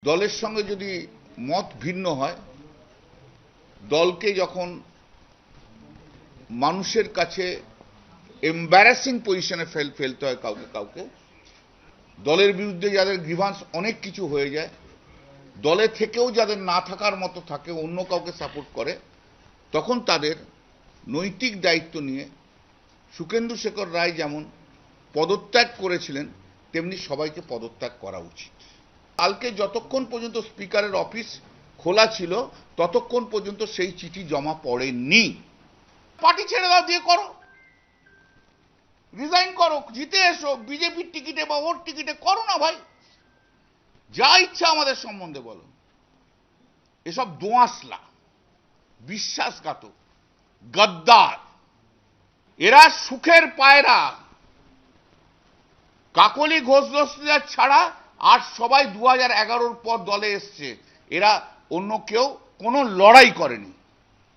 দলের সঙ্গে যদি মত ভিন্ন হয়, দলকে যখন মানুষের কাছে এম্বারাসিং পজিশনে ফেলতে হয় কাউকে কাউকে, দলের বিরুদ্ধে যাদের গ্রিভান্স অনেক কিছু হয়ে যায়, দলে থেকেও যাদের না থাকার মতো থাকে, অন্য কাউকে সাপোর্ট করে, তখন তাদের নৈতিক দায়িত্ব নিয়ে সুখেন্দু শেখর রায় যেমন পদত্যাগ করেছিলেন, তেমনি সবাইকে পদত্যাগ করা উচিত। কালকে যতক্ষণ পর্যন্ত স্পিকারের অফিস খোলা ছিল, ততক্ষণ পর্যন্ত সেই চিঠি জমা পড়েনি। পার্টি ছেড়ে দাও, দিয়ে করো, রিজাইন করো, জিতে এসো, বিজেপির টিকিটে বা ওর টিকিটে করো না ভাই, যা ইচ্ছা আমাদের সম্বন্ধে বলো। এসব দোঁয়াশলা, বিশ্বাসঘাতক, গদ্দার, এরা সুখের পায়রা। কাকলি ঘোষ দস্তিদার ছাড়া আর সবাই 2011-র পর দলে এসছে, এরা অন্য কেউ কোনো লড়াই করেনি।